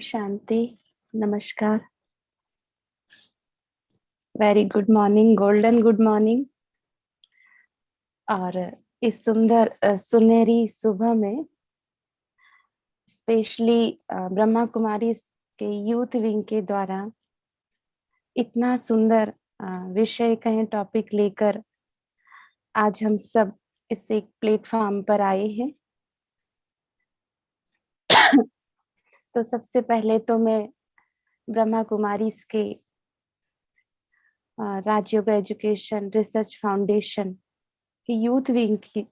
शांति। नमस्कार। Very good morning, golden good morning. और इस सुंदर सुनहरी सुबह में स्पेशली ब्रह्मा कुमारी के यूथ विंग के द्वारा इतना सुंदर विषय कहें टॉपिक लेकर आज हम सब इस एक प्लेटफॉर्म पर आए हैं। तो सबसे पहले तो मैं ब्रह्मा कुमारी के राजयोग एजुकेशन रिसर्च फाउंडेशन की यूथ विंग की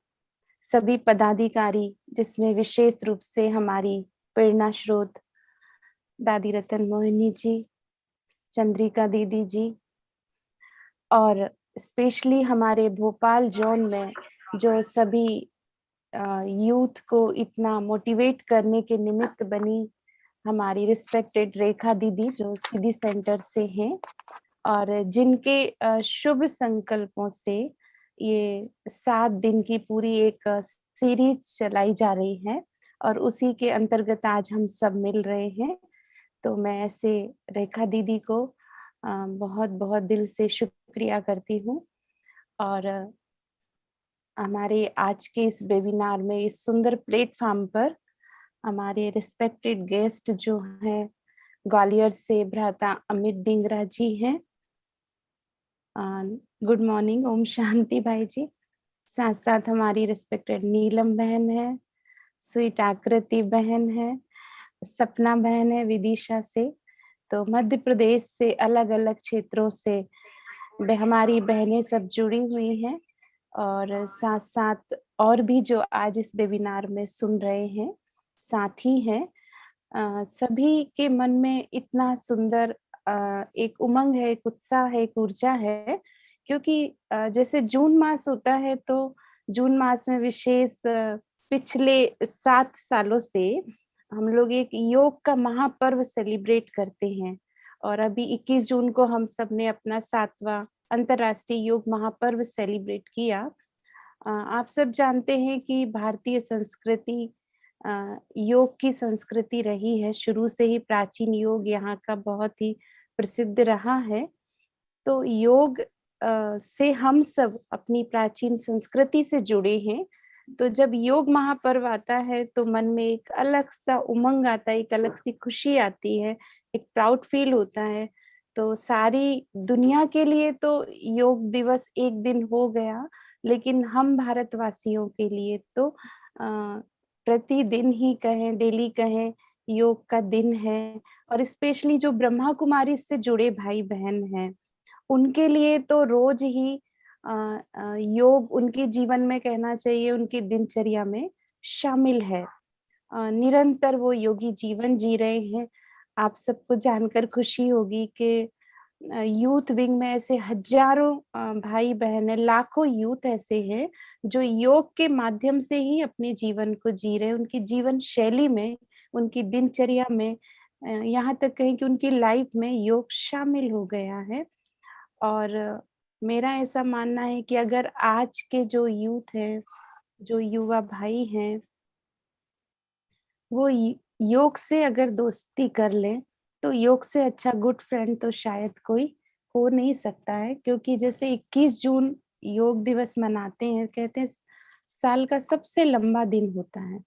सभी पदाधिकारी, जिसमें विशेष रूप से हमारी प्रेरणा स्रोत दादी रतन मोहिनी जी, चंद्रिका दीदी जी और स्पेशली हमारे भोपाल जोन में जो सभी यूथ को इतना मोटिवेट करने के निमित्त बनी हमारी रिस्पेक्टेड रेखा दीदी जो सीधी सेंटर से हैं और जिनके शुभ संकल्पों से ये 7 दिन की पूरी एक सीरीज चलाई जा रही है और उसी के अंतर्गत आज हम सब मिल रहे हैं। तो मैं ऐसे रेखा दीदी को बहुत बहुत दिल से शुक्रिया करती हूँ। और हमारे आज के इस वेबिनार में इस सुंदर प्लेटफॉर्म पर हमारे रिस्पेक्टेड गेस्ट जो हैं ग्वालियर से भ्राता अमित डिंगरा जी हैं। गुड मॉर्निंग, ओम शांति भाई जी। साथ साथ हमारी रिस्पेक्टेड नीलम बहन है, स्वीट आकृति बहन है, सपना बहन है विदिशा से। तो मध्य प्रदेश से अलग अलग क्षेत्रों से हमारी बहनें सब जुड़ी हुई हैं और साथ साथ और भी जो आज इस वेबिनार में सुन रहे हैं साथी हैं। सभी के मन में इतना सुंदर एक उमंग है, एक उत्साह है, एक ऊर्जा है, क्योंकि जैसे जून मास होता है तो जून मास में विशेष पिछले 7 सालों से हम लोग एक योग का महापर्व सेलिब्रेट करते हैं और अभी 21 जून को हम सब ने अपना 7वां अंतर्राष्ट्रीय योग महापर्व सेलिब्रेट किया। आप सब जानते हैं कि भारतीय संस्कृति योग की संस्कृति रही है, शुरू से ही प्राचीन योग यहाँ का बहुत ही प्रसिद्ध रहा है। तो योग से हम सब अपनी प्राचीन संस्कृति से जुड़े हैं। तो जब योग महापर्व आता है तो मन में एक अलग सा उमंग आता है, एक अलग सी खुशी आती है, एक प्राउड फील होता है। तो सारी दुनिया के लिए तो योग दिवस एक दिन हो गया, लेकिन हम भारतवासियों के लिए तो प्रतिदिन ही कहें, डेली कहें, योग का दिन है। और स्पेशली जो ब्रह्मा कुमारी से जुड़े भाई बहन हैं उनके लिए तो रोज ही योग उनके जीवन में कहना चाहिए उनकी दिनचर्या में शामिल है। निरंतर वो योगी जीवन जी रहे हैं। आप सबको जानकर खुशी होगी कि यूथ विंग में ऐसे हजारों भाई बहन है, लाखों यूथ ऐसे हैं जो योग के माध्यम से ही अपने जीवन को जी रहे हैं। उनकी जीवन शैली में, उनकी दिनचर्या में, यहाँ तक कहें कि उनकी लाइफ में योग शामिल हो गया है। और मेरा ऐसा मानना है कि अगर आज के जो यूथ है, जो युवा भाई हैं, वो योग से अगर दोस्ती कर ले तो योग से अच्छा गुड फ्रेंड तो शायद कोई हो नहीं सकता है। क्योंकि जैसे 21 जून योग दिवस मनाते हैं, कहते हैं साल का सबसे लंबा दिन होता है।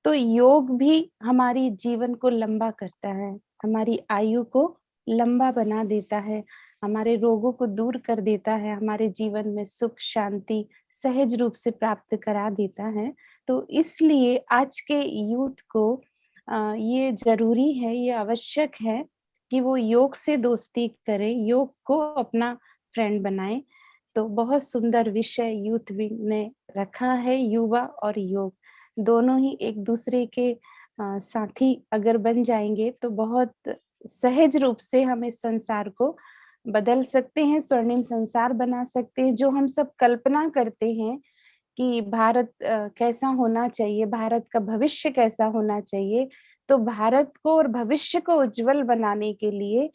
तो योग भी हमारी जीवन को लंबा करता है, हमारी आयु को लंबा बना देता है, हमारे रोगों को दूर कर देता है, हमारे जीवन में सुख शांति सहज रूप से प्राप्त करा देता है। तो इसलिए आज के यूथ को ये जरूरी है, ये आवश्यक है कि वो योग से दोस्ती करे, योग को अपना फ्रेंड बनाए। तो बहुत सुंदर विषय यूथ विंग ने रखा है, युवा और योग दोनों ही एक दूसरे के साथी अगर बन जाएंगे तो बहुत सहज रूप से हम इस संसार को बदल सकते हैं, स्वर्णिम संसार बना सकते हैं। जो हम सब कल्पना करते हैं कि भारत कैसा होना चाहिए, भारत का भविष्य कैसा होना चाहिए, तो भारत को और भविष्य को उज्जवल बनाने के लिए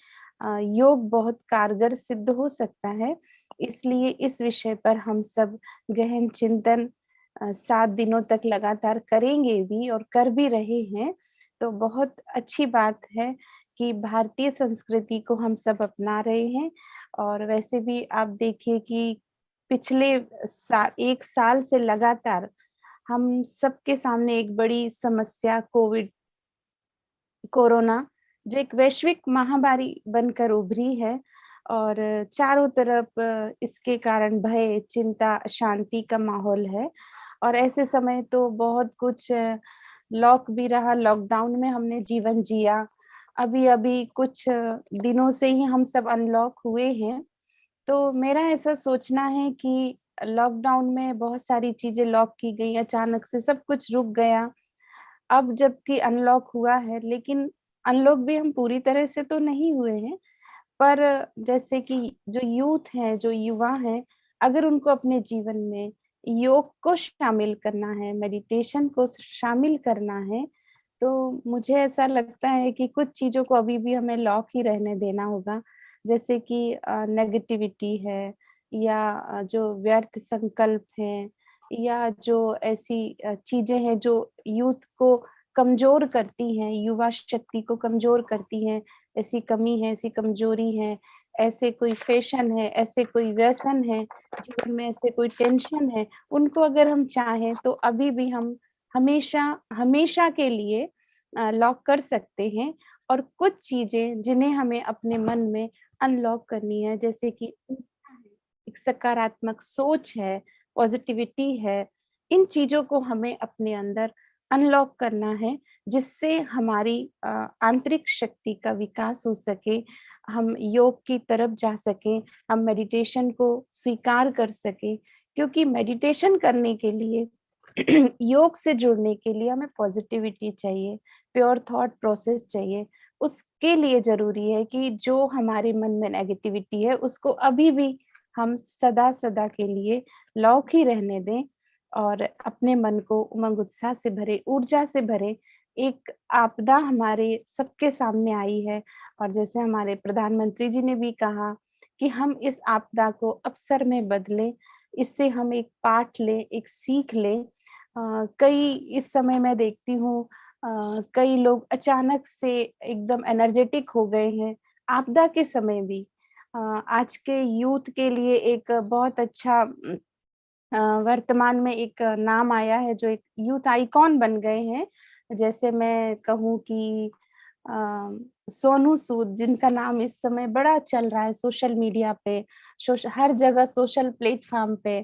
योग बहुत कारगर सिद्ध हो सकता है। इसलिए इस विषय पर हम सब गहन चिंतन 7 दिनों तक लगातार करेंगे भी और कर भी रहे हैं। तो बहुत अच्छी बात है कि भारतीय संस्कृति को हम सब अपना रहे हैं। और वैसे भी आप देखिए कि पिछले 1 साल से लगातार हम सबके सामने एक बड़ी समस्या कोरोना, जो एक वैश्विक महामारी बनकर उभरी है और चारों तरफ इसके कारण भय, चिंता, अशांति का माहौल है। और ऐसे समय तो बहुत कुछ लॉक भी रहा, लॉकडाउन में हमने जीवन जिया। अभी-अभी कुछ दिनों से ही हम सब अनलॉक हुए हैं। तो मेरा ऐसा सोचना है कि लॉकडाउन में बहुत सारी चीज़ें लॉक की गई, अचानक से सब कुछ रुक गया। अब जबकि अनलॉक हुआ है, लेकिन अनलॉक भी हम पूरी तरह से तो नहीं हुए हैं, पर जैसे कि जो यूथ है, जो युवा हैं, अगर उनको अपने जीवन में योग को शामिल करना है, मेडिटेशन को शामिल करना है, तो मुझे ऐसा लगता है कि कुछ चीज़ों को अभी भी हमें लॉक ही रहने देना होगा। जैसे कि नेगेटिविटी है या जो व्यर्थ संकल्प हैं या जो ऐसी चीज़ें हैं जो यूथ को कमज़ोर करती हैं, युवा शक्ति को कमज़ोर करती हैं, ऐसी कमी है, ऐसी कमज़ोरी है, ऐसे कोई फ़ैशन है, ऐसे कोई व्यसन है, जीवन में ऐसे कोई टेंशन है, उनको अगर हम चाहें तो अभी भी हम हमेशा हमेशा के लिए लॉक कर सकते हैं। और कुछ चीज़ें जिन्हें हमें अपने मन में अनलॉक करनी है, जैसे कि एक सकारात्मक सोच है, पॉज़िटिविटी है, इन चीज़ों को हमें अपने अंदर अनलॉक करना है, जिससे हमारी आंतरिक शक्ति का विकास हो सके, हम योग की तरफ जा सकें, हम मेडिटेशन को स्वीकार कर सकें। क्योंकि मेडिटेशन करने के लिए योग से जुड़ने के लिए हमें पॉजिटिविटी चाहिए, प्योर थॉट प्रोसेस चाहिए। उसके लिए ज़रूरी है कि जो हमारे मन में नेगेटिविटी है, उसको अभी भी हम सदा-सदा के लिए लॉक ही रहने दें और अपने मन को उमंग उत्साह से भरे, ऊर्जा से भरे। एक आपदा हमारे सबके सामने आई है और जैसे हमारे प्रधानमंत्री जी ने भी कहा कि हम इस आपदा को अवसर में बदलें, इससे हम एक पाठ लें, एक सीख लें। कई इस समय मैं देखती हूँ कई लोग अचानक से एकदम एनर्जेटिक हो गए हैं, आपदा के समय भी। आज के यूथ के लिए एक बहुत अच्छा वर्तमान में एक नाम आया है जो एक यूथ आइकॉन बन गए हैं। जैसे मैं कहूँ कि अ, सोनू सूद जिनका नाम इस समय बड़ा चल रहा है सोशल मीडिया पे, हर जगह सोशल प्लेटफ़ॉर्म पे।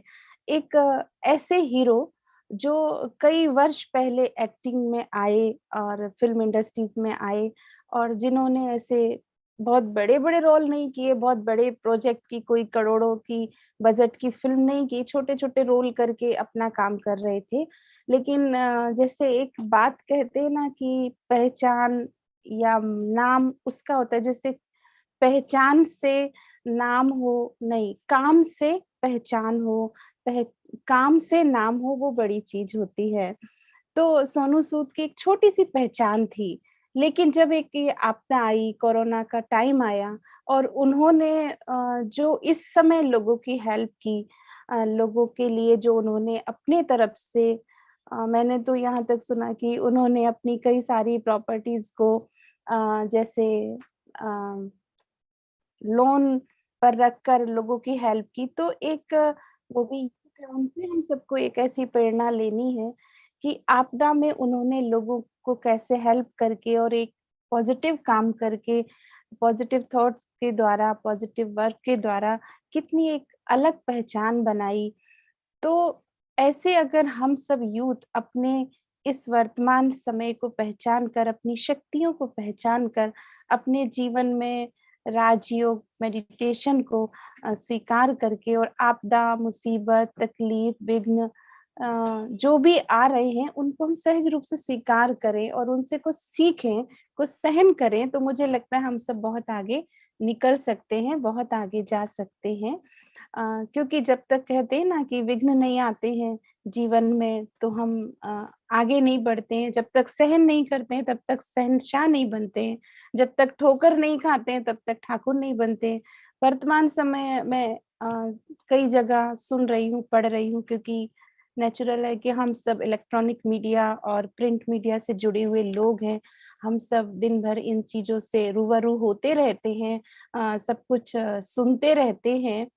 एक ऐसे हीरो जो कई वर्ष पहले एक्टिंग में आए और फ़िल्म इंडस्ट्रीज़ में आए और जिन्होंने ऐसे बहुत बड़े-बड़े रोल नहीं किए, बहुत बड़े प्रोजेक्ट की कोई करोड़ों की बजट की फ़िल्म नहीं की, छोटे-छोटे रोल करके अपना काम कर रहे थे। लेकिन जैसे एक बात कहते हैं ना कि पहचान या नाम उसका होता है, जैसे पहचान से नाम हो नहीं, काम से पहचान हो, काम से नाम हो, वो बड़ी चीज़ होती है। तो सोनू सूद की एक छोटी-सी पहचान थी, लेकिन जब एक ये आपदा आई, कोरोना का टाइम आया और उन्होंने जो इस समय लोगों की हेल्प की, लोगों के लिए जो उन्होंने अपने तरफ से मैंने तो यहाँ तक सुना कि उन्होंने अपनी कई सारी प्रॉपर्टीज़ को जैसे अ, लोन पर रखकर लोगों की हेल्प की, तो एक वो भी उनसे हम सबको एक ऐसी प्रेरणा लेनी है कि आपदा में उन्होंने लोगों को कैसे हेल्प करके और एक पॉजिटिव काम करके, पॉजिटिव थॉट्स के द्वारा, पॉजिटिव वर्क के द्वारा कितनी एक अलग पहचान बनाई। तो ऐसे अगर हम सब यूथ अपने इस वर्तमान समय को पहचान कर, अपनी शक्तियों को पहचान कर, अपने जीवन में राजयोग, मेडिटेशन को स्वीकार करके और आपदा, मुसीबत, तकलीफ, विघ्न जो भी आ रहे हैं, उनको हम सहज रूप से स्वीकार करें और उनसे कुछ सीखें, कुछ सहन करें, तो मुझे लगता है हम सब बहुत आगे निकल सकते हैं, बहुत आगे जा सकते हैं। क्योंकि जब तक कहते हैं ना कि विघ्न नहीं आते हैं जीवन में तो हम आगे नहीं बढ़ते हैं, जब तक सहन नहीं करते हैं तब तक शहंशाह नहीं बनते हैं, जब तक ठोकर नहीं खाते हैं तब तक ठाकुर नहीं बनते हैं। वर्तमान समय में कई जगह सुन रही हूँ, पढ़ रही हूँ क्योंकि नेचुरल है कि हम सब इलेक्ट्रॉनिक मीडिया और प्रिंट मीडिया से जुड़े हुए लोग हैं। हम सब दिन भर इन चीज़ों से रूबरू होते रहते हैं, सब कुछ सुनते रहते हैं।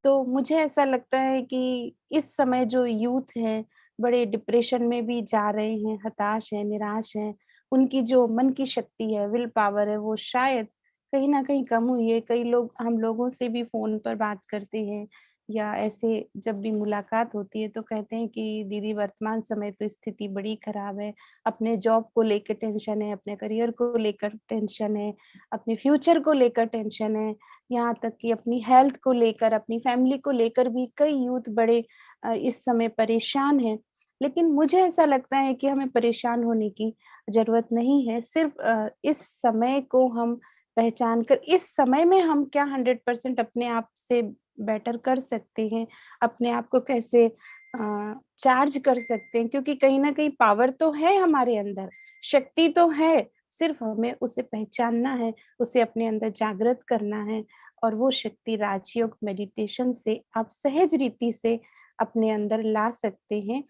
तो मुझे ऐसा लगता है कि इस समय जो यूथ है, बड़े डिप्रेशन में भी जा रहे हैं, हताश हैं, निराश हैं। उनकी जो मन की शक्ति है, विल पावर है, वो शायद कहीं न कहीं कम हुई है। कई लोग हम लोगों से भी फ़ोन पर बात करते हैं या ऐसे जब भी मुलाकात होती है तो कहते हैं कि दीदी वर्तमान समय तो स्थिति बड़ी खराब है। अपने जॉब को लेके टेंशन है, अपने करियर को लेकर टेंशन है, अपने फ्यूचर को लेकर टेंशन है। यहाँ तक कि अपनी हेल्थ को लेकर, अपनी फैमिली को लेकर भी कई यूथ बड़े इस समय परेशान हैं। लेकिन मुझे ऐसा लगता है कि हमें परेशान होने की ज़रूरत नहीं है, सिर्फ़ इस समय को हम पहचान कर इस समय में हम क्या 100% अपने आप से बेटर कर सकते हैं, अपने आप को कैसे चार्ज कर सकते हैं क्योंकि कहीं न कहीं पावर तो है हमारे अंदर, शक्ति तो है, सिर्फ़ हमें उसे पहचानना है, उसे अपने अंदर जागृत करना है और वो शक्ति राजयोग मेडिटेशन से आप सहज रीति से अपने अंदर ला सकते हैं।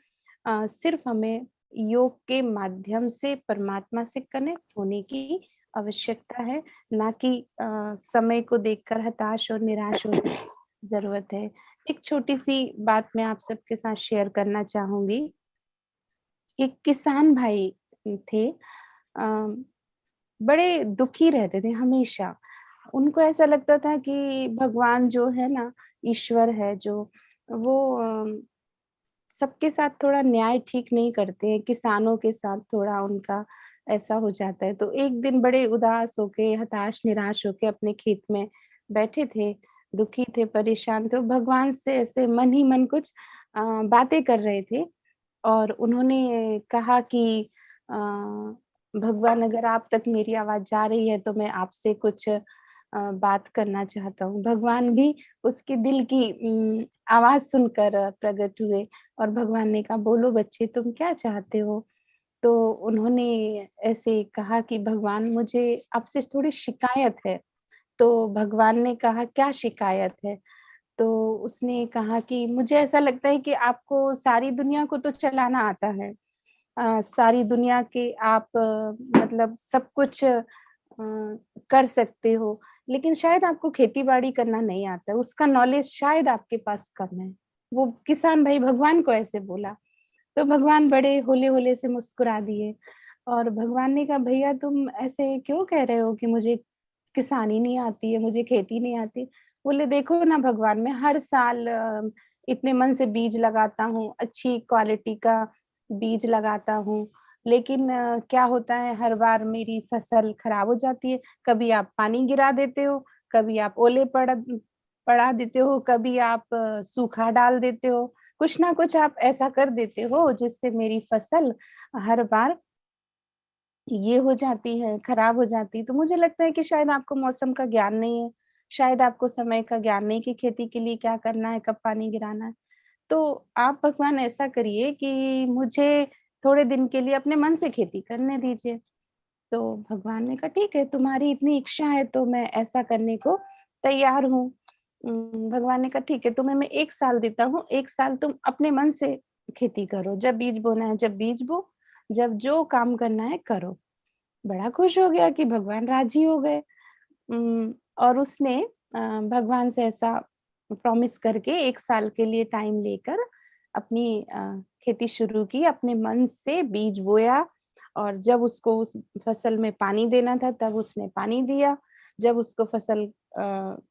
सिर्फ़ हमें योग के माध्यम से परमात्मा से कनेक्ट होने की आवश्यकता है, ना कि समय को देखकर हताश और निराश होने की ज़रूरत है। एक छोटी-सी बात मैं आप सबके साथ शेयर करना चाहूँगी। एक किसान भाई थे, अ, बड़े दुखी रहते थे हमेशा। उनको ऐसा लगता था कि भगवान जो है ना, ईश्वर है जो, वो सबके साथ थोड़ा न्याय ठीक नहीं करते हैं, किसानों के साथ थोड़ा उनका ऐसा हो जाता है। तो एक दिन बड़े उदास होके, हताश, निराश होके अपने खेत में बैठे थे, दुखी थे, परेशान थे, भगवान से ऐसे मन ही मन कुछ बातें कर रहे थे और उन्होंने कहा कि भगवान अगर आप तक मेरी आवाज़ जा रही है तो मैं आपसे कुछ बात करना चाहता हूँ। भगवान भी उसके दिल की आवाज़ सुनकर प्रकट हुए और भगवान ने कहा, "बोलो बच्चे तुम क्या चाहते हो?" तो उन्होंने ऐसे कहा कि भगवान मुझे आपसे थोड़ी शिकायत है। तो भगवान ने कहा, "क्या शिकायत है?" तो उसने कहा कि मुझे ऐसा लगता है कि आपको सारी दुनिया को तो चलाना आता है। सारी दुनिया के आप मतलब सब कुछ कर सकते हो, लेकिन शायद आपको खेती-बाड़ी करना नहीं आता है, उसका नॉलेज शायद आपके पास कम है। वो किसान भाई भगवान को ऐसे बोला, तो भगवान बड़े होले-होले से मुस्कुरा दिए और भगवान ने कहा, "भैया तुम ऐसे क्यों कह रहे हो कि मुझे किसानी नहीं आती है, मुझे खेती नहीं आती?" बोले, "देखो ना भगवान मैं हर साल इतने मन से बीज लगाता हूँ, अच्छी क्वालिटी का बीज लगाता हूँ, लेकिन क्या होता है हर बार मेरी फसल खराब हो जाती है। कभी आप पानी गिरा देते हो, कभी आप ओले पड़ा देते हो, कभी आप सूखा डाल देते हो, कुछ ना कुछ आप ऐसा कर देते हो जिससे मेरी फसल हर बार ये हो जाती है, खराब हो जाती है। तो मुझे लगता है कि शायद आपको मौसम का ज्ञान नहीं है, शायद आपको समय का ज्ञान नहीं कि खेती के लिए क्या करना है, कब पानी गिराना है। तो आप भगवान ऐसा करिए कि मुझे थोड़े दिन के लिए अपने मन से खेती करने दीजिए। तो भगवान ने कहा ठीक है, तुम्हारी इतनी इच्छा है तो मैं ऐसा करने को तैयार हूँ। भगवान ने कहा ठीक है, तुम्हें मैं 1 साल देता हूँ, 1 साल तुम अपने मन से खेती करो, जब बीज बोना है जब बीज बो, जब जो काम करना है करो। बड़ा खुश हो गया कि भगवान राज़ी हो गए। और उसने भगवान से ऐसा प्रॉमिस करके 1 साल के लिए टाइम लेकर अपनी खेती शुरू की, अपने मन से बीज बोया और जब उसको उस फसल में पानी देना था तब उसने पानी दिया। जब उसको फसल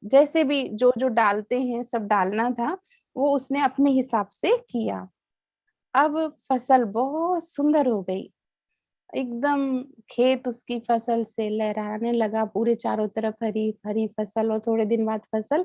जैसे भी जो-जो डालते हैं सब डालना था, वो उसने अपने हिसाब से किया। अब फसल बहुत सुंदर हो गई। एकदम खेत उसकी फसल से लहराने लगा, पूरे चारों तरफ हरी-भरी फसल और थोड़े दिन बाद फसल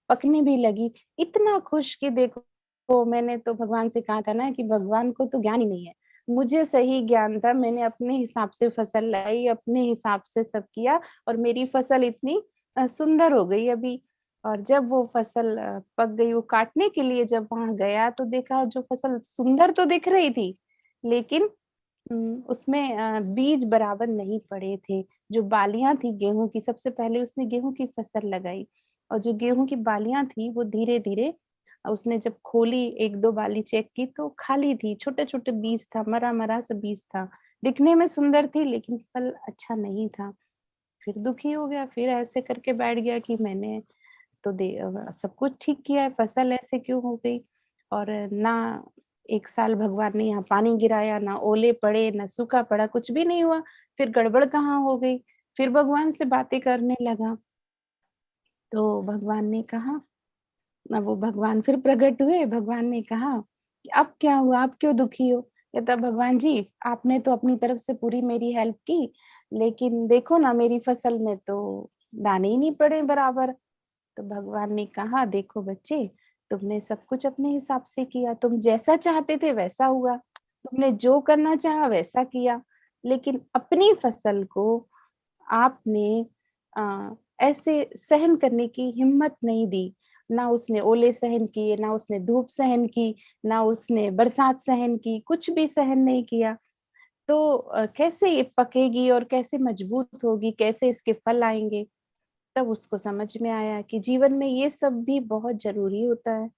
पकने भी लगी। इतना खुश कि देखो मैंने तो भगवान से कहा था ना कि भगवान को तो ज्ञान ही नहीं है। मुझे सही ज्ञान था, मैंने अपने हिसाब से फसल लाई, अपने हिसाब से सब किया और मेरी फसल इतनी सुंदर हो गई अभी। और जब वो फसल पक गई, वो काटने के लिए जब वहाँ गया तो देखा जो फसल सुंदर तो दिख रही थी, लेकिन उसमें बीज बराबर नहीं पड़े थे। जो बालियाँ थी गेहूँ की, सबसे पहले उसने गेहूँ की फसल लगाई और जो गेहूँ की बालियाँ थी वो धीरे-धीरे उसने जब खोली 1-2 बाली चेक की तो खाली थी, छोटे-छोटे बीज था, मरा-मरा सा बीज था। दिखने में सुंदर थी लेकिन फल अच्छा नहीं था। फिर दुखी हो गया, फिर ऐसे करके बैठ गया कि मैंने तो सब कुछ ठीक किया है, फसल ऐसे क्यों हो गई? और ना 1 साल भगवान ने यहाँ पानी गिराया, ना ओले पड़े, ना सूखा पड़ा, कुछ भी नहीं हुआ। फिर गड़बड़ कहाँ हो गई? फिर भगवान से बातें करने लगा, तो भगवान ने कहा वो भगवान फिर प्रकट हुए, भगवान ने कहा कि अब क्या हुआ? आप क्यों दुखी हो? कहता भगवान जी, आपने तो अपनी तरफ से पूरी मेरी हेल्प की, लेकिन देखो ना मेरी फसल में तो दाने ही नहीं पड़े बराबर। तो भगवान ने कहा देखो बच्चे, तुमने सब कुछ अपने हिसाब से किया, तुम जैसा चाहते थे वैसा हुआ, तुमने जो करना चाहा वैसा किया, लेकिन अपनी फसल को आपने अ, ऐसे सहन करने की हिम्मत नहीं दी। ना उसने ओले सहन किए, ना उसने धूप सहन की, ना उसने बरसात सहन की, कुछ भी सहन नहीं किया। तो कैसे ये पकेगी और कैसे मजबूत होगी, कैसे इसके फल आएँगे? तब उसको समझ में आया कि जीवन में ये सब भी बहुत ज़रूरी होता है।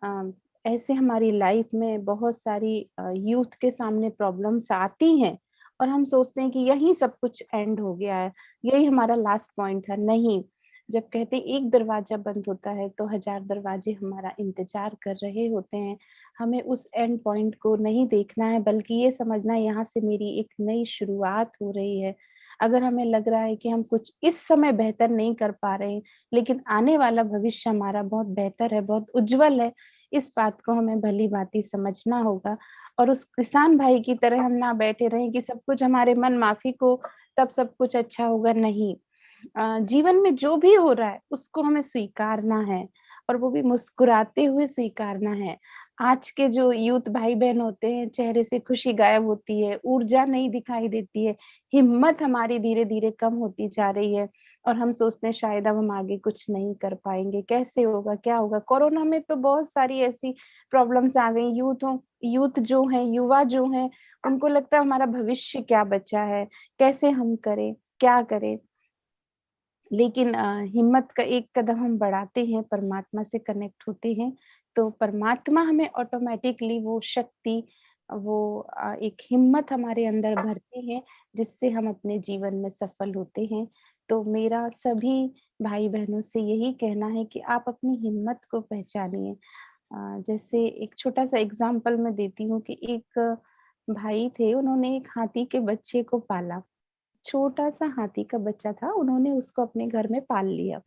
अ, ऐसे हमारी लाइफ में बहुत सारी यूथ के सामने प्रॉब्लम्स आती हैं और हम सोचते हैं कि यही सब कुछ एंड हो गया है, यही हमारा लास्ट पॉइंट था। नहीं, जब कहते हैं एक दरवाज़ा बंद होता है तो हज़ार दरवाजे हमारा इंतज़ार कर रहे होते हैं। हमें उस एंड पॉइंट को नहीं देखना है बल्कि ये समझना है यहाँ से मेरी एक नई शुरुआत हो रही है। अगर हमें लग रहा है कि हम कुछ इस समय बेहतर नहीं कर पा रहे हैं, लेकिन आने वाला भविष्य हमारा बहुत बेहतर है, बहुत उज्जवल है, इस बात को हमें भली-भाँति समझना होगा और उस किसान भाई की तरह हम ना बैठे रहें कि सब कुछ हमारे मन माफ़ी को तब सब कुछ अच्छा होगा, नहीं। जीवन में जो भी हो रहा है, उसको हमें स्वीकारना है और वो भी मुस्कुराते हुए स्वीकारना है। आज के जो यूथ भाई-बहन होते हैं, चेहरे से खुशी गायब होती है, ऊर्जा नहीं दिखाई देती है, हिम्मत हमारी धीरे-धीरे कम होती जा रही है और हम सोचते हैं शायद अब हम आगे कुछ नहीं कर पाएँगे, कैसे होगा, क्या होगा? कोरोना में तो बहुत सारी ऐसी प्रॉब्लम्स आ गई, यूथ जो हैं, युवा जो हैं, उनको लगता है हमारा भविष्य क्या बचा है? कैसे हम करें, क्या करें? लेकिन हिम्मत का एक कदम हम बढ़ाते हैं, परमात्मा से कनेक्ट होते हैं, तो परमात्मा हमें ऑटोमैटिकली वो शक्ति, वो एक हिम्मत हमारे अंदर भरते हैं, जिससे हम अपने जीवन में सफल होते हैं। तो मेरा सभी भाई-बहनों से यही कहना है कि आप अपनी हिम्मत को पहचानिए। जैसे एक छोटा-सा एग्ज़ाम्पल मैं देती हूँ कि एक भाई थे, उन्होंने एक हाथी के बच्चे को पाला। छोटा-सा हाथी का बच्चा था, उन्होंने उसको अपने घर में पाल लिया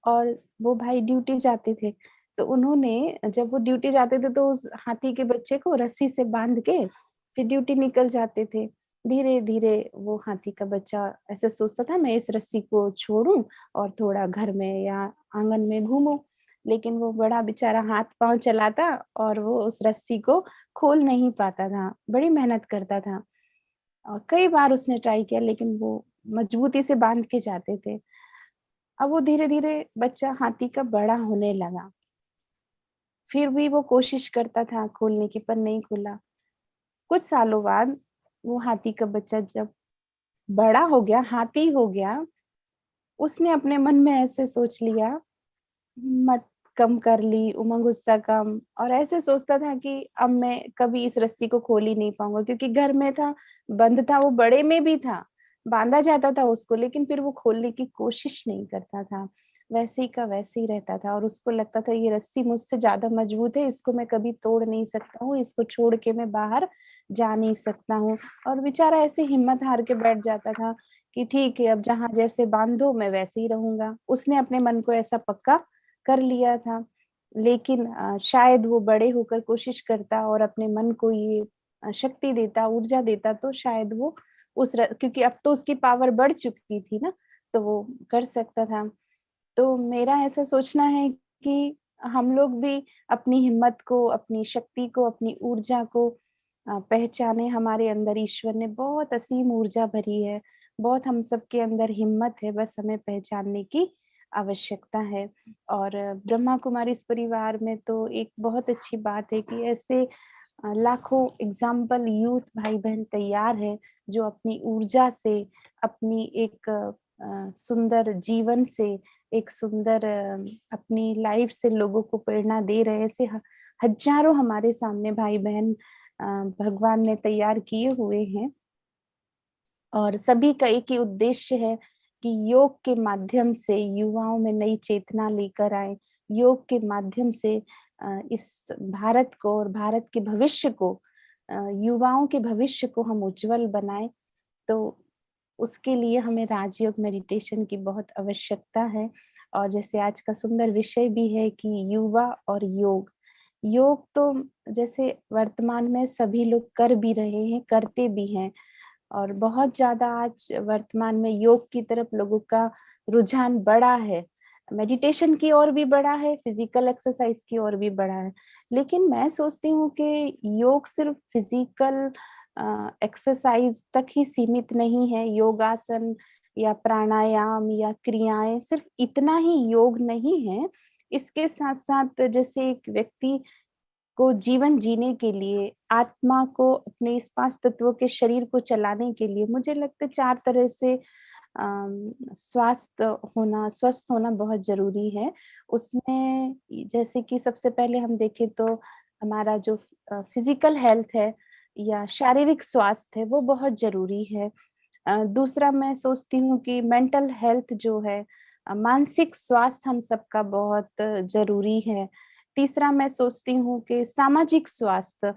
और वो भाई ड्यूटी जाते थे। तो उन्होंने जब वो ड्यूटी जाते थे तो उस हाथी के बच्चे को रस्सी से बाँध के फिर ड्यूटी निकल जाते थे। धीरे-धीरे वो हाथी का बच्चा ऐसे सोचता था मैं इस रस्सी को छोड़ूँ और थोड़ा घर में या आँगन में घूमूँ। लेकिन वो बड़ा बेचारा हाथ-पाँव चलाता और वो उस रस्सी को खोल नहीं पाता था, बड़ी मेहनत करता था। कई बार उसने ट्राई किया लेकिन वो मजबूती से बाँध के जाते थे। अब वो धीरे-धीरे बच्चा हाथी का बड़ा होने लगा। फिर भी वो कोशिश करता था खोलने की पर नहीं खुला। कुछ सालों बाद वो हाथी का बच्चा जब बड़ा हो गया, हाथी हो गया, उसने अपने मन में ऐसे सोच लिया, हिम्मत कम कर ली, उमंग-गुस्सा कम और ऐसे सोचता था कि अब मैं कभी इस रस्सी को खोल ही नहीं पाऊँगा क्योंकि घर में था, बंद था, वो बड़े में भी था, बाँधा जाता था उसको लेकिन फिर वो खोलने की कोशिश नहीं करता था। वैसे ही का वैसे ही रहता था और उसको लगता था ये रस्सी मुझसे ज़्यादा मजबूत है, इसको मैं कभी तोड़ नहीं सकता हूँ, इसको छोड़ के मैं बाहर जा नहीं सकता हूँ और बेचारा ऐसे हिम्मत हार के बैठ जाता था कि ठीक है, अब जहाँ जैसे बाँधो मैं वैसे ही रहूँगा। उसने अपने मन को ऐसा पक्का कर लिया था। लेकिन शायद वो बड़े होकर कोशिश करता और अपने मन को ये शक्ति देता, ऊर्जा देता तो शायद वो उस र क्योंकि अब तो उसकी पावर बढ़ चुकी थी ना, तो वो कर सकता था। तो मेरा ऐसा सोचना है कि हम लोग भी अपनी हिम्मत को, अपनी शक्ति को, अपनी ऊर्जा को पहचानें। हमारे अंदर ईश्वर ने बहुत असीम ऊर्जा भरी है, बहुत हम सबके अंदर हिम्मत है, बस हमें पहचानने की आवश्यकता है। और ब्रह्मा कुमारी इस परिवार में तो एक बहुत अच्छी बात है कि ऐसे लाखों एग्ज़ाम्पल यूथ भाई-बहन तैयार हैं, जो अपनी ऊर्जा से, अपनी एक सुंदर जीवन से एक सुंदर अपनी लाइफ से लोगों को प्रेरणा दे रहे हैं। ऐसे हजारों हमारे सामने भाई बहन भगवान ने तैयार किए हुए हैं, और सभी का एक ही उद्देश्य है कि योग के माध्यम से युवाओं में नई चेतना लेकर आए। योग के माध्यम से इस भारत को और भारत के भविष्य को, युवाओं के भविष्य को हम उज्जवल बनाएं। तो उसके लिए हमें राजयोग मेडिटेशन की बहुत आवश्यकता है। और जैसे आज का सुंदर विषय भी है कि युवा और योग। योग तो जैसे वर्तमान में सभी लोग कर भी रहे हैं, करते भी हैं, और बहुत ज़्यादा आज वर्तमान में योग की तरफ लोगों का रुझान बढ़ा है। मेडिटेशन की ओर भी बढ़ा है, फिजिकल एक्सरसाइज की ओर भी बढ़ा है। लेकिन मैं सोचती हूँ कि योग सिर्फ फिजिकल एक्सरसाइज तक ही सीमित नहीं है। योगासन या प्राणायाम या क्रियाएं सिर्फ इतना ही योग नहीं है। इसके साथ-साथ जैसे एक व्यक्ति को जीवन जीने के लिए, आत्मा को अपने इस 5 तत्वों के शरीर को चलाने के लिए, मुझे लगता है 4 तरह से स्वस्थ होना बहुत ज़रूरी है। उसमें जैसे कि सबसे पहले हम देखें तो हमारा जो फिज़िकल हेल्थ है या शारीरिक स्वास्थ्य है, वो बहुत ज़रूरी है। दूसरा मैं सोचती हूँ कि मेंटल हेल्थ जो है, मानसिक स्वास्थ्य हम सबका बहुत ज़रूरी है। तीसरा मैं सोचती हूँ कि सामाजिक स्वास्थ्य,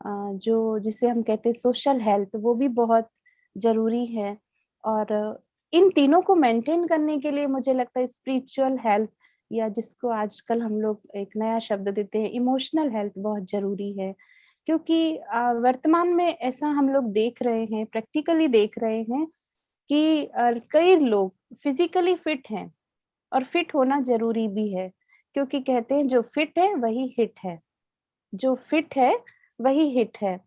जो जिसे हम कहते हैं सोशल हेल्थ, वो भी बहुत ज़रूरी है। और इन तीनों को मेंटेन करने के लिए मुझे लगता है स्पिरिचुअल हेल्थ, या जिसको आजकल हम लोग एक नया शब्द देते हैं इमोशनल हेल्थ, बहुत ज़रूरी है। क्योंकि वर्तमान में ऐसा हम लोग देख रहे हैं, प्रैक्टिकली देख रहे हैं कि कई लोग फिज़िकली फिट हैं, और फिट होना ज़रूरी भी है, क्योंकि कहते हैं जो फिट है वही हिट है। जो फिट है वही हिट है।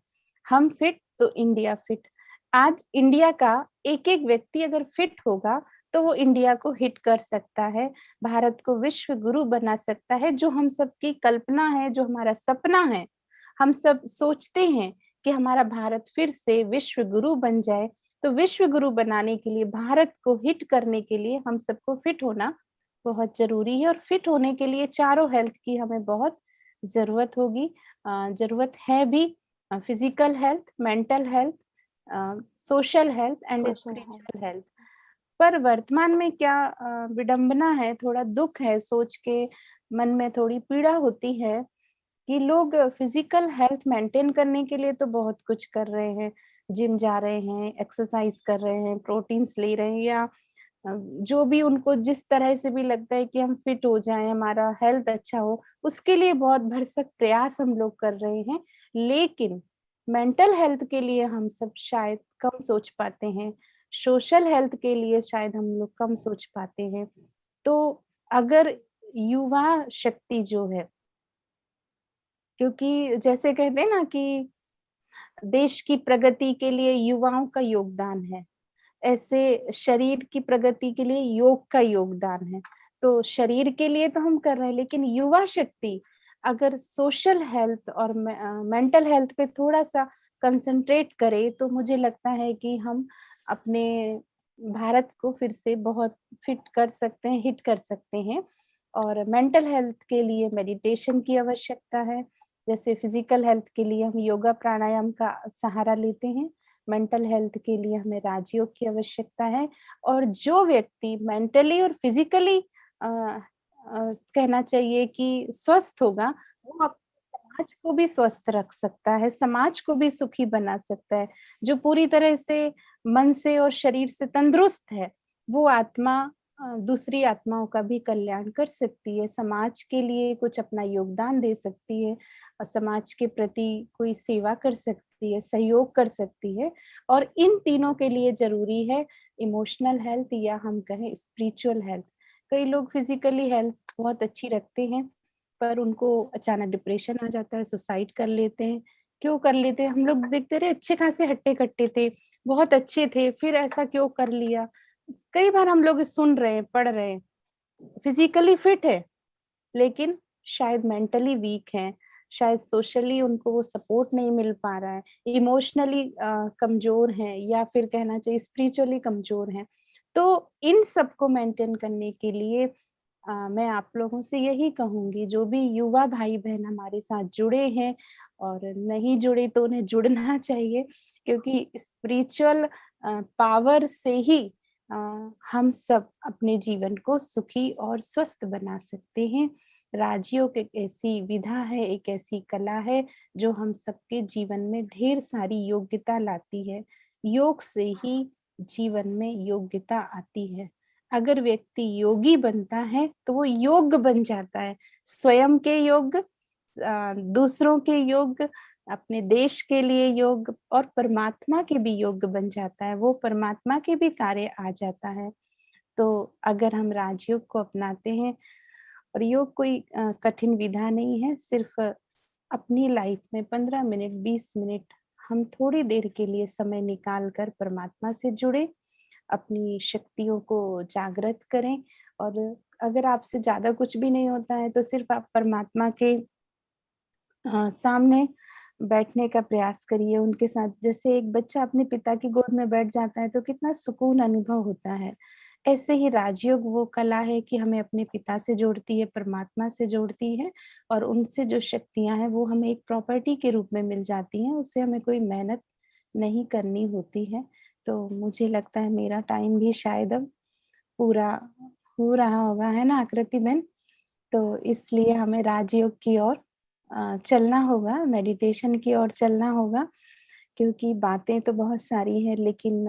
हम फिट तो इंडिया फिट। आज इंडिया का एक-एक व्यक्ति अगर फिट होगा, तो वो इंडिया को हिट कर सकता है, भारत को विश्व गुरु बना सकता है, जो हम सबकी कल्पना है, जो हमारा सपना है। हम सब सोचते हैं कि हमारा भारत फिर से विश्व गुरु बन जाए, तो विश्व गुरु बनाने के लिए, भारत को हिट करने के लिए हम सबको फिट होना बहुत ज़रूरी है, और फिट होने के लिए चारों हेल्थ की हमें बहुत ज़रूरत होगी। ज़रूरत है भी। Physical health, mental health, social health and social है। Spiritual health. पर वर्तमान में क्या विडंबना है, थोड़ा दुःख है सोच के, मन में थोड़ी पीड़ा होती है कि लोग फिज़िकल हेल्थ मेंटेन करने के लिए तो बहुत कुछ कर रहे हैं। जिम जा रहे हैं, एक्सरसाइज़ कर रहे हैं, प्रोटीन्स ले रहे हैं, या जो भी उनको जिस तरह से भी लगता है कि हम फिट हो जाएँ, हमारा हेल्थ अच्छा हो, उसके लिए बहुत भरसक प्रयास हम लोग कर रहे हैं। लेकिन मेंटल हेल्थ के लिए हम सब शायद कम सोच पाते हैं, सोशल हेल्थ के लिए शायद हम लोग कम सोच पाते हैं। तो अगर युवा शक्ति जो है, क्योंकि जैसे कहते हैं ना कि देश की प्रगति के लिए युवाओं का योगदान है। ऐसे शरीर की प्रगति के लिए योग का योगदान है। तो शरीर के लिए तो हम कर रहे हैं, लेकिन युवा शक्ति अगर सोशल हेल्थ और मेंटल हेल्थ पे थोड़ा-सा कंसंट्रेट करे, तो मुझे लगता है कि हम अपने भारत को फिर से बहुत फिट कर सकते हैं, हिट कर सकते हैं। और मेंटल हेल्थ के लिए मेडिटेशन की आवश्यकता है। जैसे फिजिकल हेल्थ के लिए हम योगा प्राणायाम का सहारा लेते हैं, मेंटल हेल्थ के लिए हमें राजयोग की आवश्यकता है। और जो व्यक्ति मेंटली और फिजिकली कहना चाहिए कि स्वस्थ होगा, वो अपने समाज को भी स्वस्थ रख सकता है, समाज को भी सुखी बना सकता है। जो पूरी तरह से मन से और शरीर से तंदुरुस्त है, वो आत्मा दूसरी आत्माओं का भी कल्याण कर सकती है, समाज के लिए कुछ अपना योगदान दे सकती है, और समाज के प्रति कोई सेवा कर सकती है, सहयोग कर सकती है। और इन तीनों के लिए ज़रूरी है इमोशनल हेल्थ, या हम कहें स्पिरिचुअल हेल्थ। कई लोग फिज़िकली हेल्थ बहुत अच्छी रखते हैं, पर उनको अचानक डिप्रेशन आ जाता है, सुसाइड कर लेते हैं। क्यों कर लेते हैं? हम लोग देखते रहे अच्छे खासे हट्टे-कट्टे थे, बहुत अच्छे थे, फिर ऐसा क्यों कर लिया? कई बार हम लोग सुन रहे हैं, पढ़ रहे हैं, फिज़िकली फिट है, लेकिन शायद मेंटली वीक हैं, शायद सोशली उनको वो सपोर्ट नहीं मिल पा रहा है, इमोशनली कमज़ोर हैं, या फिर कहना चाहिए स्पिरिचुअली कमज़ोर हैं। तो इन सबको मेंटेन करने के लिए मैं आप लोगों से यही कहूँगी, जो भी युवा भाई-बहन हमारे साथ जुड़े हैं और नहीं जुड़े तो उन्हें जुड़ना चाहिए, क्योंकि स्पिरिचुअल पावर से ही अ, हम सब अपने जीवन को सुखी और स्वस्थ बना सकते हैं। राजयोग एक ऐसी विधा है, एक ऐसी कला है, जो हम सबके जीवन में ढेर सारी योग्यता लाती है। योग से ही जीवन में योग्यता आती है। अगर व्यक्ति योगी बनता है तो वो योग्य बन जाता है। स्वयं के योग्य, दूसरों के योग्य, अपने देश के लिए योग्य और परमात्मा के भी योग्य बन जाता है। वो परमात्मा के भी कार्य आ जाता है। तो अगर हम राजयोग को अपनाते हैं, और योग कोई कठिन विधा नहीं है, सिर्फ अपनी लाइफ में 15 मिनट, 20 मिनट हम थोड़ी देर के लिए समय निकाल कर परमात्मा से जुड़ें, अपनी शक्तियों को जागृत करें। और अगर आपसे ज़्यादा कुछ भी नहीं होता है, तो सिर्फ आप परमात्मा के सामने बैठने का प्रयास करिए उनके साथ। जैसे एक बच्चा अपने पिता की गोद में बैठ जाता है, तो कितना सुकून अनुभव होता है। ऐसे ही राजयोग वो कला है कि हमें अपने पिता से जोड़ती है, परमात्मा से जोड़ती है, और उनसे जो शक्तियाँ हैं, वो हमें एक प्रॉपर्टी के रूप में मिल जाती हैं, उससे हमें कोई मेहनत नहीं करनी होती है। तो मुझे लगता है मेरा टाइम भी शायद अब पूरा हो रहा होगा, है ना आकृति बहन? तो इसलिए हमें राजयोग की ओर चलना होगा, मेडिटेशन की ओर चलना होगा, क्योंकि बातें तो बहुत सारी हैं, लेकिन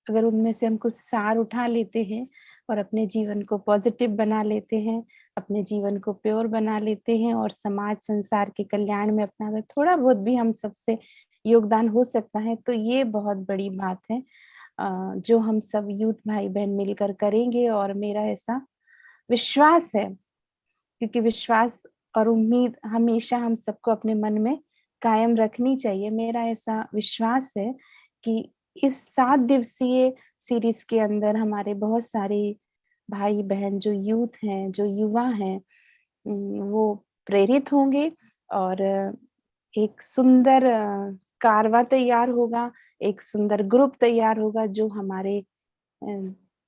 अगर उनमें से हम कुछ सार उठा लेते हैं और अपने जीवन को पॉजिटिव बना लेते हैं, अपने जीवन को प्योर बना लेते हैं, और समाज संसार के कल्याण में अपना अगर थोड़ा बहुत भी हम सबसे योगदान हो सकता है, तो ये बहुत बड़ी बात है, जो हम सब यूथ भाई-बहन मिलकर करेंगे। और मेरा ऐसा विश्वास है, क्योंकि विश्वास और उम्मीद हमेशा हम सबको अपने मन में कायम रखनी चाहिए। मेरा ऐसा विश्वास है कि इस 7 दिवसीय सीरीज़ के अंदर हमारे बहुत सारे भाई-बहन जो यूथ हैं, जो युवा हैं, वो प्रेरित होंगे, और एक सुंदर कारवां तैयार होगा, एक सुंदर ग्रुप तैयार होगा, जो हमारे अ,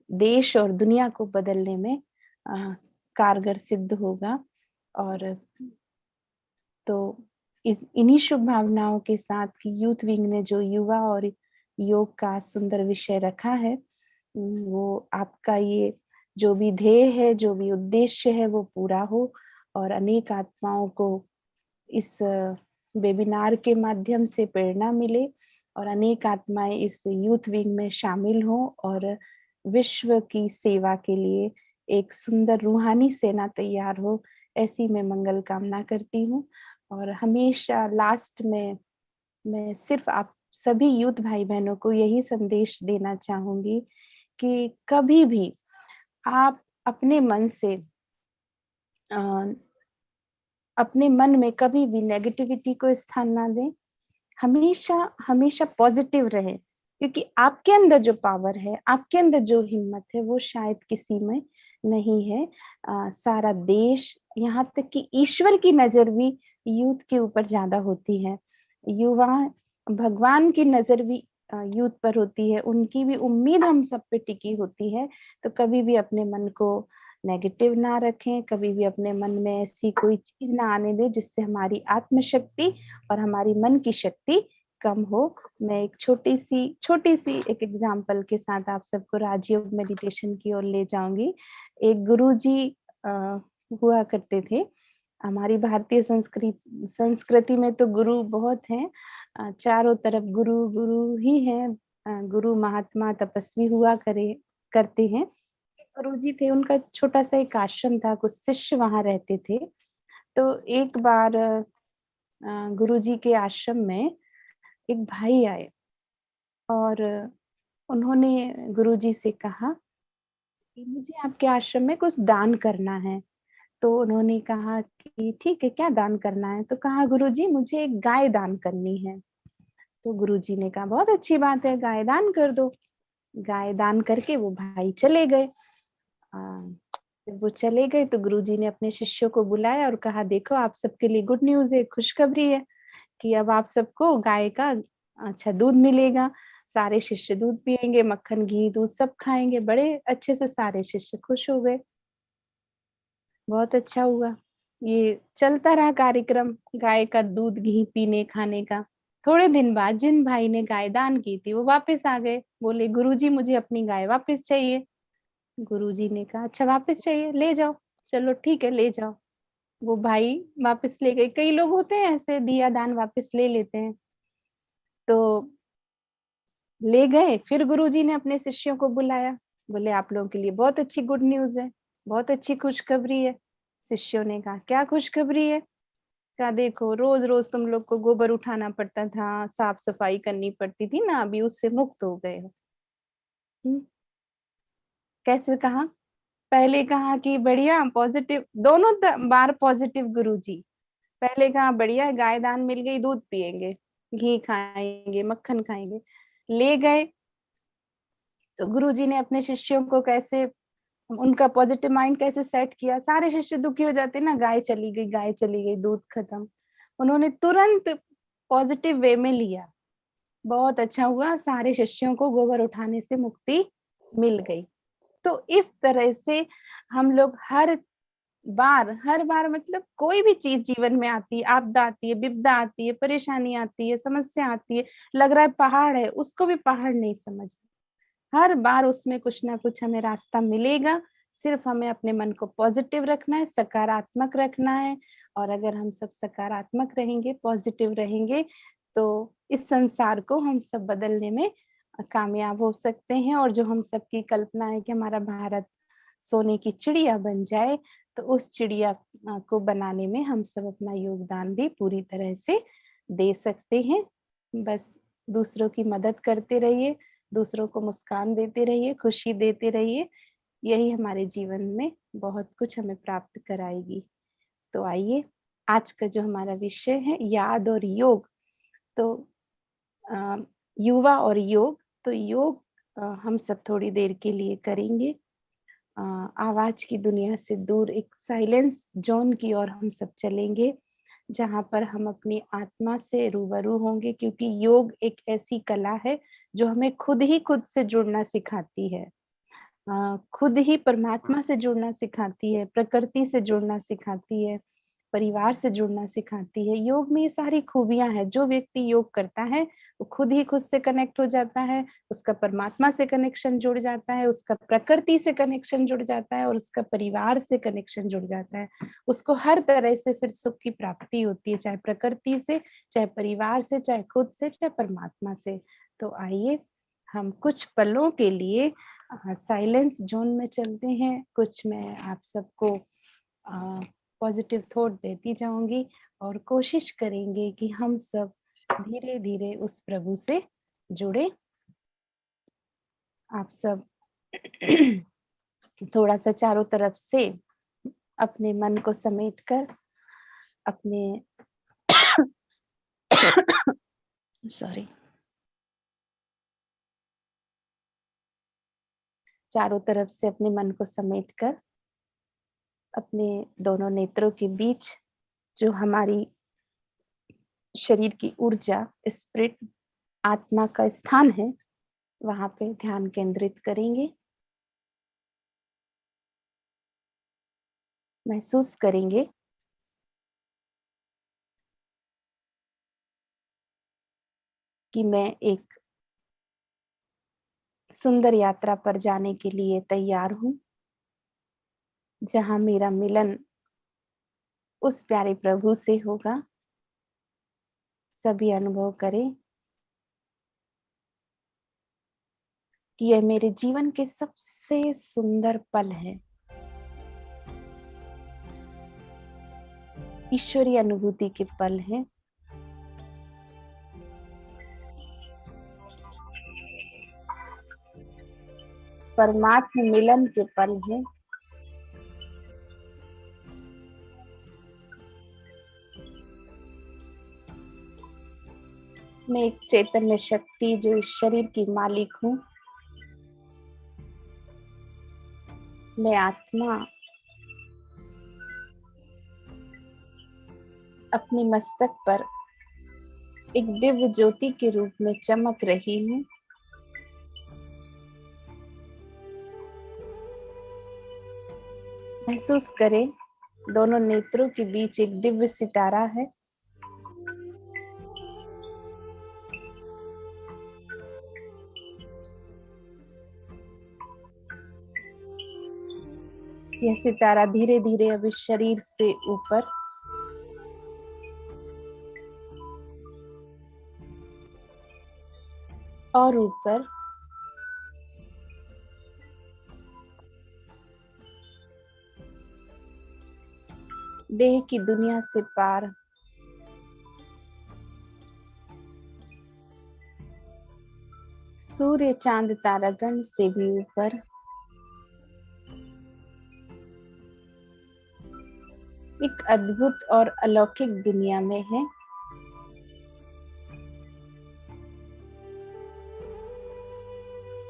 देश और दुनिया को बदलने में अ, कारगर सिद्ध होगा। और तो इस इन्हीं शुभ भावनाओं के साथ कि यूथ विंग ने जो युवा और योग का सुंदर विषय रखा है, वो आपका ये जो भी ध्येय है, जो भी उद्देश्य है, वो पूरा हो, और अनेक आत्माओं को इस वेबिनार के माध्यम से प्रेरणा मिले, और अनेक आत्माएँ इस यूथ विंग में शामिल हों, और विश्व की सेवा के लिए एक सुंदर रूहानी सेना तैयार हो, ऐसी मैं मंगल कामना करती हूँ। और हमेशा लास्ट में मैं सिर्फ़ आप सभी यूथ भाई-बहनों को यही संदेश देना चाहूँगी कि कभी भी आप अपने मन से अ, अपने मन में कभी भी नेगेटिविटी को स्थान ना दें। हमेशा हमेशा पॉजिटिव रहें, क्योंकि आपके अंदर जो पावर है, आपके अंदर जो हिम्मत है, वो शायद किसी में नहीं है। सारा देश, यहाँ तक कि ईश्वर की नज़र भी यूथ के ऊपर ज़्यादा होती है। युवा भगवान की नज़र भी यूथ पर होती है, उनकी भी उम्मीद हम सब पे टिकी होती है। तो कभी भी अपने मन को नेगेटिव ना रखें, कभी भी अपने मन में ऐसी कोई चीज़ ना आने दें जिससे हमारी आत्मशक्ति और हमारी मन की शक्ति कम हो। मैं एक छोटी-सी एक एग्ज़ाम्पल के साथ आप सबको राजयोग मेडिटेशन की ओर ले जाऊँगी। एक गुरुजी अ, हुआ करते थे। हमारी भारतीय संस्कृति में तो गुरु बहुत हैं। चारों तरफ गुरु, गुरु ही हैं। गुरु महात्मा तपस्वी हुआ करते हैं। गुरुजी थे, उनका छोटा-सा एक आश्रम था, कुछ शिष्य वहाँ रहते थे। तो एक बार गुरुजी के आश्रम में एक भाई आए, और उन्होंने गुरुजी से कहा कि मुझे आपके आश्रम में कुछ दान करना है। तो उन्होंने कहा कि ठीक है, क्या दान करना है? तो कहा, गुरुजी मुझे एक गाय दान करनी है। तो गुरुजी ने कहा, बहुत अच्छी बात है, गाय दान कर दो। गाय दान करके वो भाई चले गए। जब वो चले गए तो गुरुजी ने अपने शिष्यों को बुलाया और कहा, देखो आप सबके लिए गुड न्यूज़ है, खुशखबरी है कि अब आप सबको गाय का अच्छा दूध मिलेगा। सारे शिष्य दूध पिएँगे, मक्खन, घी, दूध सब खाएँगे। बड़े अच्छे से सारे शिष्य खुश हो गए। बहुत अच्छा हुआ। ये चलता रहा कार्यक्रम गाय का दूध घी पीने खाने का। थोड़े दिन बाद जिन भाई ने गाय दान की थी वो वापस आ गए, बोले गुरुजी मुझे अपनी गाय वापस चाहिए। गुरुजी ने कहा अच्छा वापस चाहिए, ले जाओ। चलो ठीक है ले जाओ। वो भाई वापस ले गए। कई लोग होते हैं ऐसे दिया दान वापस ले लेते हैं। तो ले गए, फिर गुरुजी ने अपने शिष्यों को बुलाया, बोले आप लोगों के लिए बहुत अच्छी गुड न्यूज है, बहुत अच्छी खुशखबरी है। शिष्यों ने कहा क्या खुशखबरी है? कहा देखो रोज रोज तुम लोग को गोबर उठाना पड़ता था, साफ सफाई करनी पड़ती थी ना, अभी उससे मुक्त हो गए हो। हम्म, कैसे कहा? पहले कहा कि बढ़िया पॉजिटिव, दोनों बार पॉजिटिव गुरुजी। पहले कहा बढ़िया गाय दान मिल गई, दूध पिएंगे, घी खाएंगे, मक्खन खाएंगे। ले गए तो गुरुजी ने अपने शिष्यों को कैसे, उनका पॉजिटिव माइंड कैसे सेट किया। सारे शिष्य दुखी हो जाते ना, गाय चली गई, गाय चली गई, दूध खत्म। उन्होंने तुरंत पॉजिटिव वे में लिया। बहुत अच्छा हुआ, सारे शिष्यों को गोबर उठाने से मुक्ति मिल गई। तो इस तरह से हम लोग हर बार मतलब कोई भी चीज जीवन में आती है, आपदा आती है, विपदा आती है, परेशानी आती है, समस्या आती है, लग रहा है पहाड़ है, उसको भी पहाड़ नहीं समझ। हर बार उसमें कुछ ना कुछ हमें रास्ता मिलेगा। सिर्फ हमें अपने मन को पॉजिटिव रखना है, सकारात्मक रखना है। और अगर हम सब सकारात्मक रहेंगे, पॉजिटिव रहेंगे, तो इस संसार को हम सब बदलने में कामयाब हो सकते हैं। और जो हम सबकी कल्पना है कि हमारा भारत सोने की चिड़िया बन जाए, तो उस चिड़िया को बनाने में हम सब अपना योगदान भी पूरी तरह से दे सकते हैं। बस दूसरों की मदद करते रहिए, दूसरों को मुस्कान देते रहिए, खुशी देते रहिए। यही हमारे जीवन में बहुत कुछ हमें प्राप्त कराएगी। तो आइए, आज का जो हमारा विषय है याद और योग। तो अ, युवा और योग, तो योग हम सब थोड़ी देर के लिए करेंगे। अ, आवाज की दुनिया से दूर एक साइलेंस जोन की ओर हम सब चलेंगे, जहाँ पर हम अपनी आत्मा से रूबरू होंगे, क्योंकि योग एक ऐसी कला है जो हमें खुद ही खुद से जुड़ना सिखाती है। खुद ही परमात्मा से जुड़ना सिखाती है, प्रकृति से जुड़ना सिखाती है, परिवार से जुड़ना सिखाती है। योग में ये सारी खूबियाँ हैं। जो व्यक्ति योग करता है, वो खुद ही खुद से कनेक्ट हो जाता है, उसका परमात्मा से कनेक्शन जुड़ जाता है, उसका प्रकृति से कनेक्शन जुड़ जाता है और उसका परिवार से कनेक्शन जुड़ जाता है। उसको हर तरह से फिर सुख की प्राप्ति होती है, चाहे प्रकृति से, चाहे परिवार से, चाहे खुद से, चाहे परमात्मा से। तो आइए हम कुछ पलों के लिए साइलेंस जोन में चलते हैं। कुछ मैं आप सबको पॉजिटिव थॉट देती जाऊंगी और कोशिश करेंगे कि हम सब धीरे धीरे उस प्रभु से जुड़े। आप सब थोड़ा सा चारों तरफ से अपने मन को समेटकर अपने सॉरी, चारों तरफ से अपने मन को समेटकर अपने दोनों नेत्रों के बीच जो हमारी शरीर की ऊर्जा, स्पिरिट, आत्मा का स्थान है, वहां पे ध्यान केंद्रित करेंगे। महसूस करेंगे कि मैं एक सुंदर यात्रा पर जाने के लिए तैयार हूँ, जहां मेरा मिलन उस प्यारे प्रभु से होगा। सभी अनुभव करें कि यह मेरे जीवन के सबसे सुंदर पल है। ईश्वरीय अनुभूति के पल हैं। परमात्मा मिलन के पल हैं। मैं एक चैतन्य शक्ति जो इस शरीर की मालिक हूँ, मैं आत्मा अपने मस्तक पर एक दिव्य ज्योति के रूप में चमक रही हूँ। महसूस करें दोनों नेत्रों के बीच एक दिव्य सितारा है। यह सितारा धीरे धीरे अब इस शरीर से ऊपर और ऊपर देह की दुनिया से पार सूर्य चांद तारागण से भी ऊपर एक अद्भुत और अलौकिक दुनिया में है।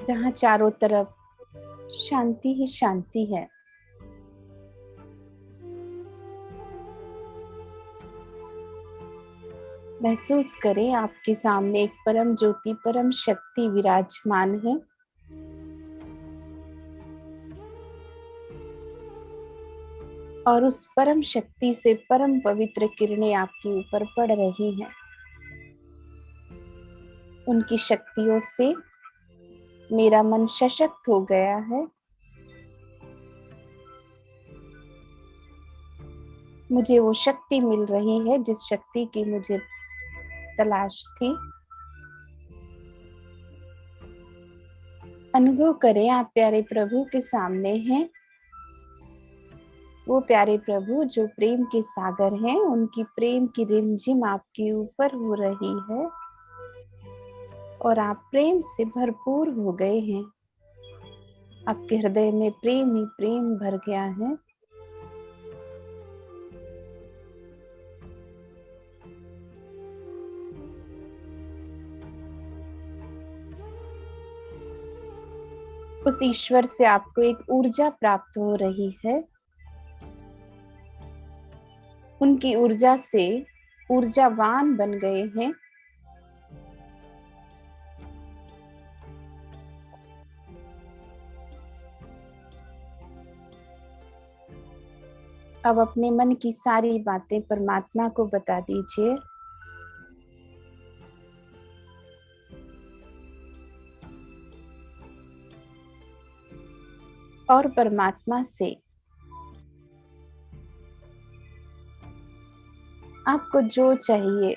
जहां चारों तरफ शांति ही शांति है। महसूस करें आपके सामने एक परम ज्योति, परम शक्ति विराजमान है। और उस परम शक्ति से परम पवित्र किरणें आपके ऊपर पड़ रही हैं। उनकी शक्तियों से मेरा मन सशक्त हो गया है। मुझे वो शक्ति मिल रही है जिस शक्ति की मुझे तलाश थी। अनुभव करें आप प्यारे प्रभु के सामने हैं। वो प्यारे प्रभु जो प्रेम के सागर हैं, उनकी प्रेम की रिमझिम आपके ऊपर हो रही है और आप प्रेम से भरपूर हो गए हैं। आपके हृदय में प्रेम ही प्रेम भर गया है। उस ईश्वर से आपको एक ऊर्जा प्राप्त हो रही है। उनकी ऊर्जा से ऊर्जावान बन गए हैं। अब अपने मन की सारी बातें परमात्मा को बता दीजिए। और परमात्मा से आपको जो चाहिए,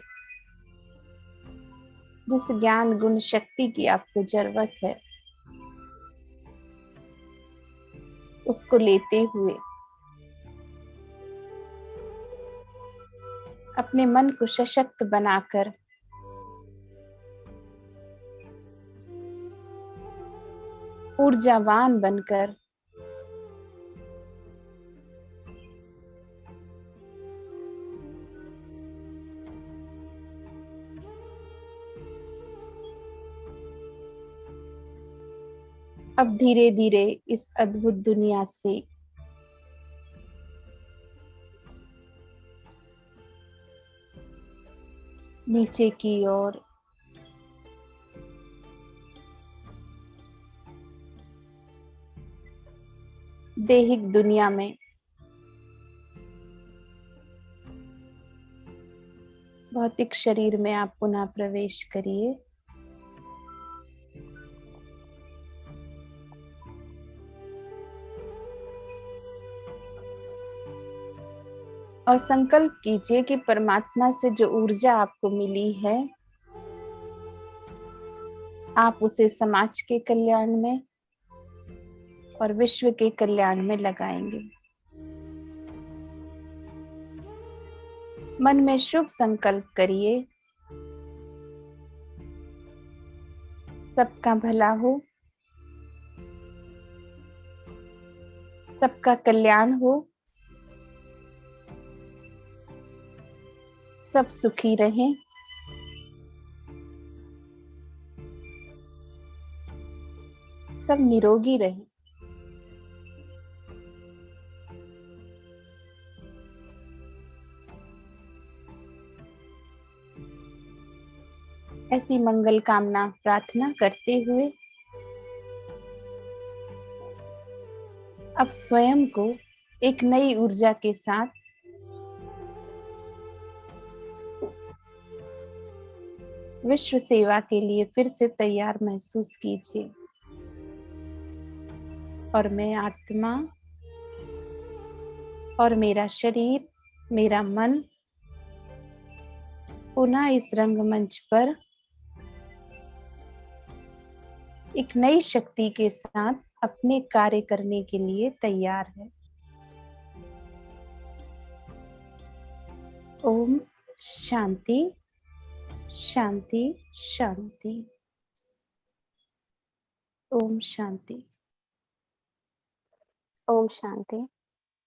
जिस ज्ञान गुण शक्ति की आपको जरूरत है, उसको लेते हुए अपने मन को सशक्त बनाकर ऊर्जावान बनकर अब धीरे धीरे इस अद्भुत दुनिया से नीचे की ओर दैहिक दुनिया में भौतिक शरीर में आप पुनः प्रवेश करिए। और संकल्प कीजिए कि परमात्मा से जो ऊर्जा आपको मिली है, आप उसे समाज के कल्याण में और विश्व के कल्याण में लगाएंगे। मन में शुभ संकल्प करिए। सबका भला हो, सबका कल्याण हो, सब सुखी रहें, सब निरोगी रहें। ऐसी मंगल कामना प्रार्थना करते हुए अब स्वयं को एक नई ऊर्जा के साथ विश्व सेवा के लिए फिर से तैयार महसूस कीजिए। और मैं आत्मा और मेरा शरीर, मेरा मन पुनः इस रंगमंच पर एक नई शक्ति के साथ अपने कार्य करने के लिए तैयार है। ओम शांति शांति शांति। ओम शांति। ओम शांति।